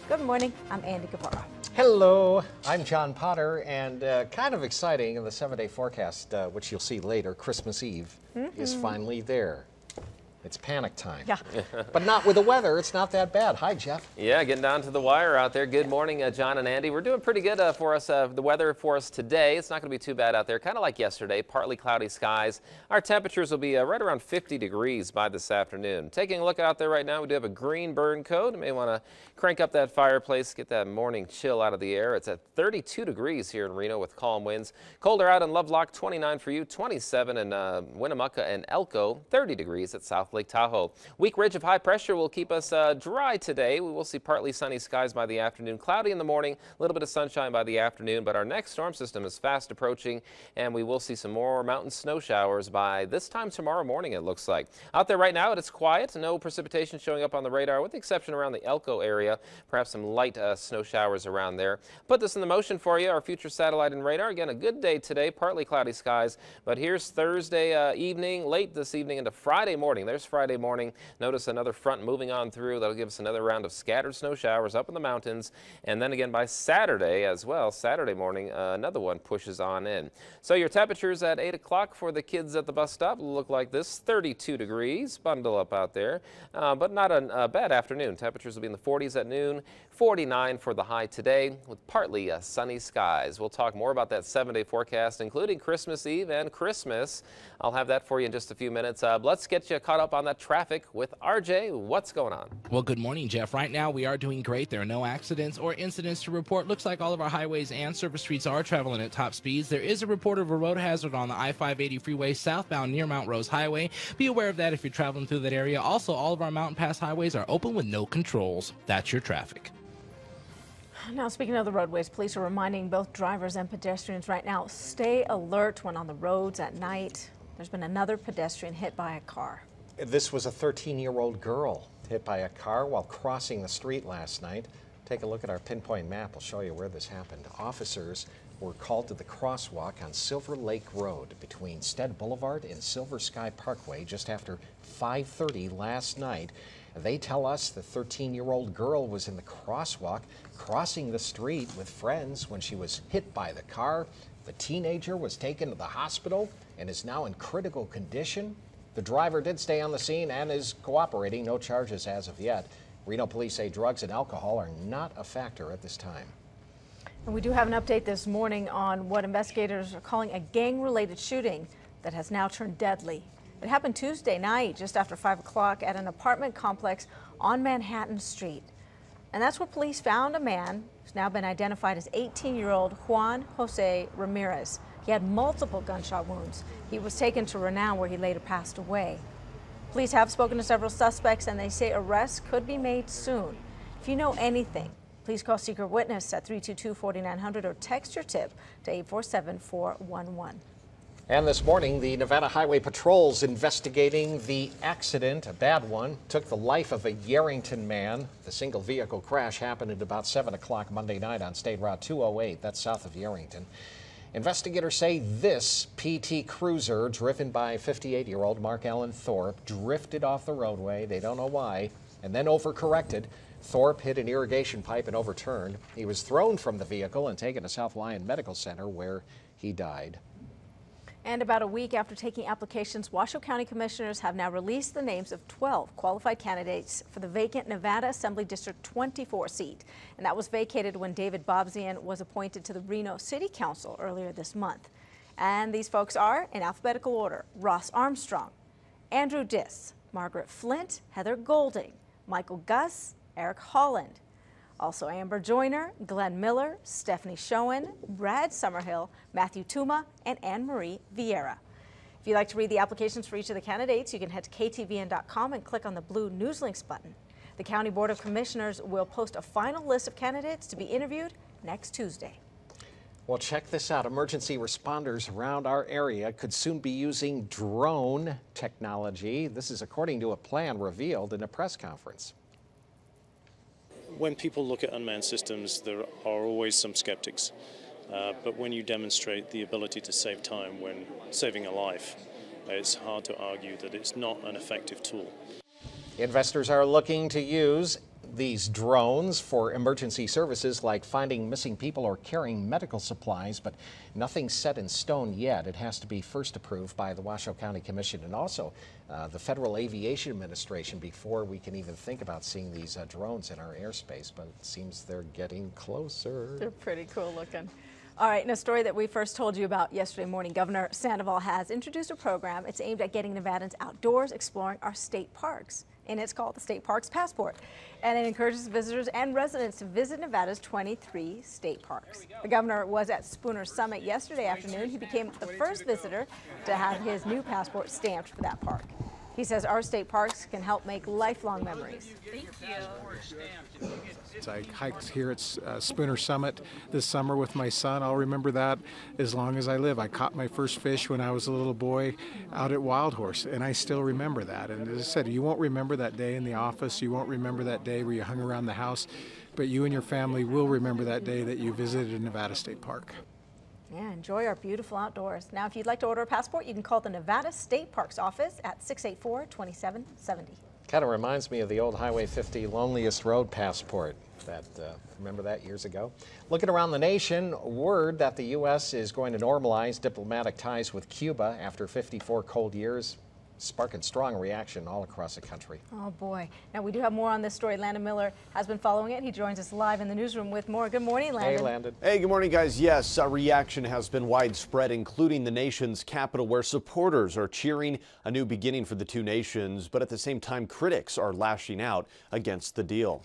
Good morning, I'm Andy Guevara. Hello, I'm John Potter, and kind of exciting in the 7-day forecast, which you'll see later, Christmas Eve is finally there. It's panic time. Yeah. But not with the weather. It's not that bad. Hi, Jeff. Yeah, getting down to the wire out there. Good morning, John and Andy. We're doing pretty good for us. The weather for us today, it's not going to be too bad out there. Kind of like yesterday, partly cloudy skies. Our temperatures will be right around 50 degrees by this afternoon. Taking a look out there right now, we do have a green burn code. You may want to crank up that fireplace, get that morning chill out of the air. It's at 32 degrees here in Reno with calm winds. Colder out in Lovelock, 29 for you, 27 in Winnemucca and Elko, 30 degrees at South Lake Tahoe. Weak ridge of high pressure will keep us dry today. We will see partly sunny skies by the afternoon, cloudy in the morning, a little bit of sunshine by the afternoon, but our next storm system is fast approaching, and we will see some more mountain snow showers by this time tomorrow morning, it looks like. Out there right now, it's quiet. No precipitation showing up on the radar, with the exception around the Elko area. Perhaps some light snow showers around there. Put this in the motion for you, our future satellite and radar. Again, a good day today, partly cloudy skies, but here's Thursday evening, late this evening into Friday morning. There's Friday morning. Notice another front moving on through. That'll give us another round of scattered snow showers up in the mountains. And then again by Saturday as well, Saturday morning, another one pushes on in. So your temperatures at 8 o'clock for the kids at the bus stop look like this, 32 degrees. Bundle up out there, but not a bad afternoon. Temperatures will be in the 40s at noon, 49 for the high today with partly sunny skies. We'll talk more about that 7-day forecast, including Christmas Eve and Christmas. I'll have that for you in just a few minutes. Let's get you caught up on that traffic with RJ. What's going on? Well, good morning, Jeff. Right now, we are doing great. There are no accidents or incidents to report. Looks like all of our highways and surface streets are traveling at top speeds. There is a report of a road hazard on the I-580 freeway southbound near Mount Rose Highway. Be aware of that if you're traveling through that area. Also, all of our mountain pass highways are open with no controls. That's your traffic. Now, speaking of the roadways, police are reminding both drivers and pedestrians right now, stay alert when on the roads at night. There's been another pedestrian hit by a car. This was a 13-year-old girl hit by a car while crossing the street last night. Take a look at our pinpoint map. We'll show you where this happened. Officers were called to the crosswalk on Silver Lake Road between Stead Boulevard and Silver Sky Parkway just after 5:30 last night. They tell us the 13-year-old girl was in the crosswalk crossing the street with friends when she was hit by the car. The teenager was taken to the hospital and is now in critical condition. The driver did stay on the scene and is cooperating. No charges as of yet. Reno police say drugs and alcohol are not a factor at this time. And we do have an update this morning on what investigators are calling a gang-related shooting that has now turned deadly. It happened Tuesday night just after 5 o'clock at an apartment complex on Manhattan Street. And that's where police found a man who's now been identified as 18-year-old Juan Jose Ramirez. He had multiple gunshot wounds. He was taken to Renown, where he later passed away. Police have spoken to several suspects, and they say arrests could be made soon. If you know anything, please call Secret Witness at 322-4900 or text your tip to 847-411. And this morning, the Nevada Highway Patrol's investigating the accident, a bad one, took the life of a Yerington man. The single vehicle crash happened at about 7 o'clock Monday night on State Route 208, that's south of Yerington. Investigators say this PT Cruiser, driven by 58-year-old Mark Allen Thorpe, drifted off the roadway, they don't know why, and then overcorrected. Thorpe hit an irrigation pipe and overturned. He was thrown from the vehicle and taken to South Lyon Medical Center, where he died. And about a week after taking applications, Washoe County Commissioners have now released the names of 12 qualified candidates for the vacant Nevada Assembly District 24 seat. And that was vacated when David Bobzian was appointed to the Reno City Council earlier this month. And these folks are, in alphabetical order, Ross Armstrong, Andrew Diss, Margaret Flint, Heather Golding, Michael Guss, Eric Holland. Also Amber Joyner, Glenn Miller, Stephanie Schoen, Brad Summerhill, Matthew Tuma, and Anne-Marie Vieira. If you'd like to read the applications for each of the candidates, you can head to KTVN.com and click on the blue News Links button. The County Board of Commissioners will post a final list of candidates to be interviewed next Tuesday. Well, check this out. Emergency responders around our area could soon be using drone technology. This is according to a plan revealed in a press conference. When people look at unmanned systems, there are always some skeptics. But when you demonstrate the ability to save time when saving a life, it's hard to argue that it's not an effective tool. Investors are looking to use these drones for emergency services like finding missing people or carrying medical supplies, but nothing's set in stone yet. It has to be first approved by the Washoe County Commission and also the Federal Aviation Administration before we can even think about seeing these drones in our airspace, but it seems they're getting closer. They're pretty cool looking. All right, and a story that we first told you about yesterday morning, Governor Sandoval has introduced a program. It's aimed at getting Nevadans outdoors, exploring our state parks, and it's called the State Parks Passport. And it encourages visitors and residents to visit Nevada's 23 state parks. The governor was at Spooner Summit yesterday afternoon. He became the first visitor to have his new passport stamped for that park. He says our state parks can help make lifelong memories. Thank you. I hiked here at Spooner Summit this summer with my son. I'll remember that as long as I live. I caught my first fish when I was a little boy out at Wild Horse, and I still remember that. And as I said, you won't remember that day in the office. You won't remember that day where you hung around the house, but you and your family will remember that day that you visited a Nevada State Park. Yeah, enjoy our beautiful outdoors. Now, if you'd like to order a passport, you can call the Nevada State Parks office at 684-2770. Kind of reminds me of the old Highway 50 Loneliest Road passport. Remember that years ago? Looking around the nation, word that the U.S. is going to normalize diplomatic ties with Cuba after 54 cold years, sparking strong reaction all across the country. Oh boy. Now we do have more on this story. Landon Miller has been following it. He joins us live in the newsroom with more. Good morning, Landon. Hey, Landon. Hey, good morning, guys. Yes, a reaction has been widespread, including the nation's capital, where supporters are cheering a new beginning for the two nations, but at the same time, critics are lashing out against the deal.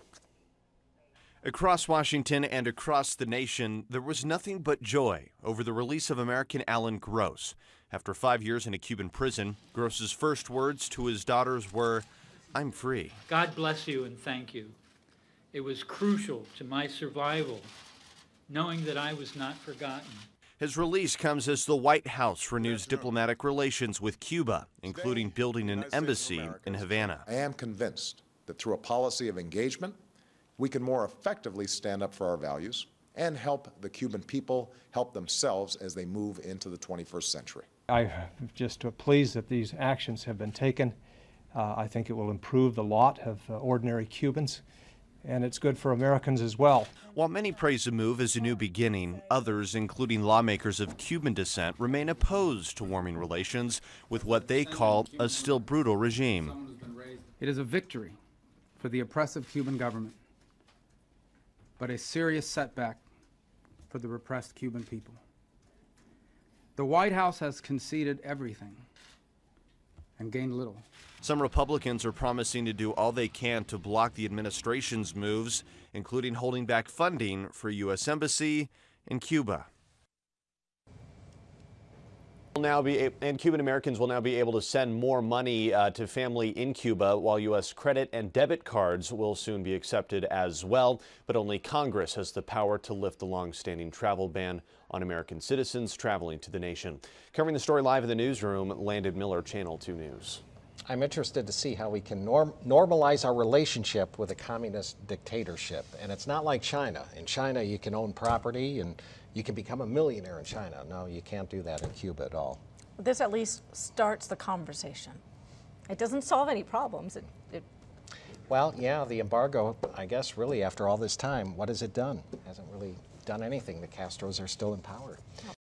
Across Washington and across the nation, there was nothing but joy over the release of American Alan Gross. After 5 years in a Cuban prison, Gross's first words to his daughters were, "I'm free." God bless you and thank you. It was crucial to my survival, knowing that I was not forgotten. His release comes as the White House renews diplomatic relations with Cuba, including building an embassy in Havana. I am convinced that through a policy of engagement, we can more effectively stand up for our values and help the Cuban people help themselves as they move into the 21st century. I'm just pleased that these actions have been taken. I think it will improve the lot of ordinary Cubans, and it's good for Americans as well. While many praise the move as a new beginning, others, including lawmakers of Cuban descent, remain opposed to warming relations with what they call a still brutal regime. It is a victory for the oppressive Cuban government, but a serious setback for the repressed Cuban people. The White House has conceded everything and gained little. Some Republicans are promising to do all they can to block the administration's moves, including holding back funding for a U.S. embassy in Cuba. And Cuban Americans will now be able to send more money to family in Cuba, while U.S. credit and debit cards will soon be accepted as well. But only Congress has the power to lift the long-standing travel ban on American citizens traveling to the nation. Covering the story live in the newsroom, Landon Miller, Channel 2 News. I'm interested to see how we can normalize our relationship with a communist dictatorship. And it's not like China. In China, you can own property and you can become a millionaire in China. No, you can't do that in Cuba at all. This at least starts the conversation. It doesn't solve any problems. Well, yeah, the embargo, I guess, really, after all this time, what has it done? It hasn't really done anything. The Castros are still in power.